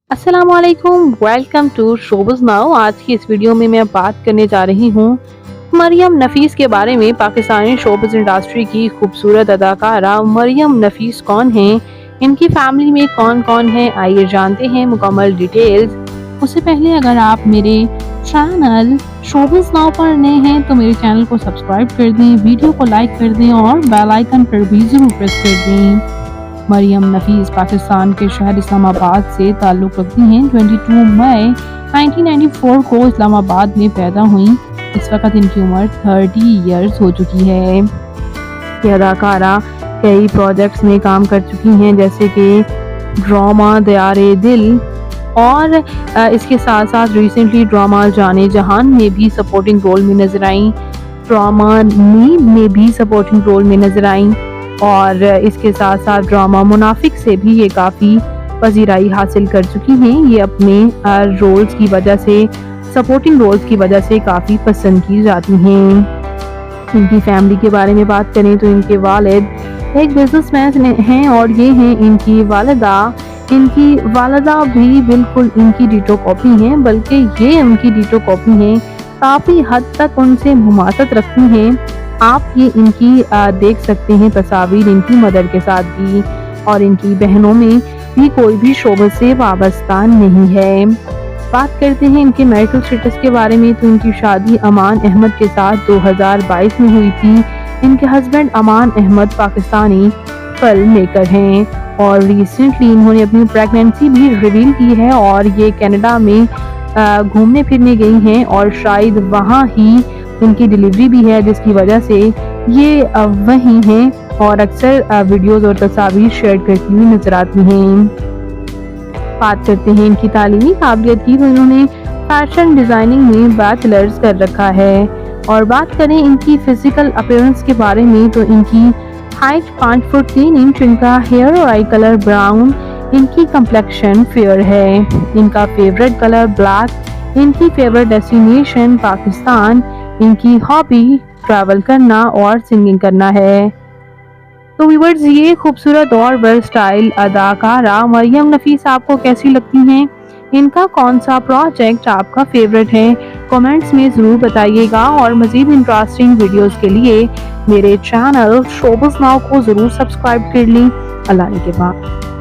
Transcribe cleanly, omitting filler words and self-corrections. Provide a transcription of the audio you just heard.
अस्सलामुअलैकुम, welcome to शोबज़ now. आज की इस वीडियो में मैं बात करने जा रही हूँ मरियम नफीस के बारे में। पाकिस्तानी शोबज़ इंडस्ट्री की खूबसूरत अदाकारा मरियम नफीस कौन हैं, इनकी फैमिली में कौन कौन है, आइए जानते हैं मुकम्मल डिटेल्स। उससे पहले अगर आप मेरे चैनल शोबज़ नाउ पर नए हैं तो मेरे चैनल को सब्सक्राइब कर दें, वीडियो को लाइक कर दें और बेल आइकन पर भी ज़रूर प्रेस कर दें। मरियम नफीस पाकिस्तान के शहर इस्लामाबाद से ताल्लुक़ रखती हैं। 22 मई 1994 को इस्लामाबाद में पैदा हुई। इस वक्त इनकी उम्र 30 इयर्स हो चुकी है। ये अदाकारा कई प्रोजेक्ट्स में काम कर चुकी हैं, जैसे कि ड्रामा दयारे दिल और इसके साथ साथ रिसेंटली ड्रामा जाने जहान में भी सपोर्टिंग रोल में नजर आई, ड्रामा नीम में भी सपोर्टिंग रोल में नजर आई और इसके साथ साथ ड्रामा मुनाफिक से भी ये काफ़ी पजीराई हासिल कर चुकी हैं। ये अपने रोल्स की वजह से, सपोर्टिंग रोल्स की वजह से काफ़ी पसंद की जाती हैं। इनकी फैमिली के बारे में बात करें तो इनके वालिद एक बिजनेसमैन हैं और ये हैं इनकी वालिदा। इनकी वालिदा भी बिल्कुल इनकी डिटो कॉपी हैं, बल्कि ये उनकी डिटो कॉपी हैं, काफ़ी हद तक उनसे मुमासत रखती हैं। आप ये इनकी देख सकते हैं तस्वीर इनकी मदर के साथ भी, और इनकी बहनों में भी कोई भी शोबे से वाबस्ता नहीं है। बात करते हैं इनके मैरिटल स्टेटस के बारे में तो इनकी शादी अमान अहमद के साथ 2022 में हुई थी। इनके हस्बैंड अमान अहमद पाकिस्तानी फिल्म मेकर हैं और रिसेंटली इन्होंने अपनी प्रेगनेंसी भी रिवील की है और ये कनाडा में घूमने फिरने गई हैं और शायद वहाँ ही इनकी डिलीवरी भी है, जिसकी वजह से ये वहीं हैं और अक्सर वीडियोस और तस्वीर शेयर करती हुई नजर आती हैं। बात करते हैं इनकी तालीमी काबिलियत की तो इन्होंने फैशन डिज़ाइनिंग में बैचलर्स कर रखा है। और बात करें इनकी फिजिकल अपीयरेंस के बारे में तो इनकी हाइट 5 फुट 3 इंच, इनका हेयर और आई कलर ब्राउन, इनकी कंप्लेक्शन फेयर है, इनका फेवरेट कलर ब्लैक, इनकी फेवरेट डेस्टिनेशन पाकिस्तान, इनकी हॉबी ट्रैवल करना और सिंगिंग करना है। तो व्यूअर्स, ये खूबसूरत और वर्सटाइल अदाकारा मरियम नफीस आपको कैसी लगती हैं? इनका कौन सा प्रोजेक्ट आपका फेवरेट है? कमेंट्स में ज़रूर बताइएगा और मज़ीद इंटरेस्टिंग वीडियोस के लिए मेरे चैनल शोबज़ नाउ को ज़रूर सब्सक्राइब कर लें। अल्लाह के बाद।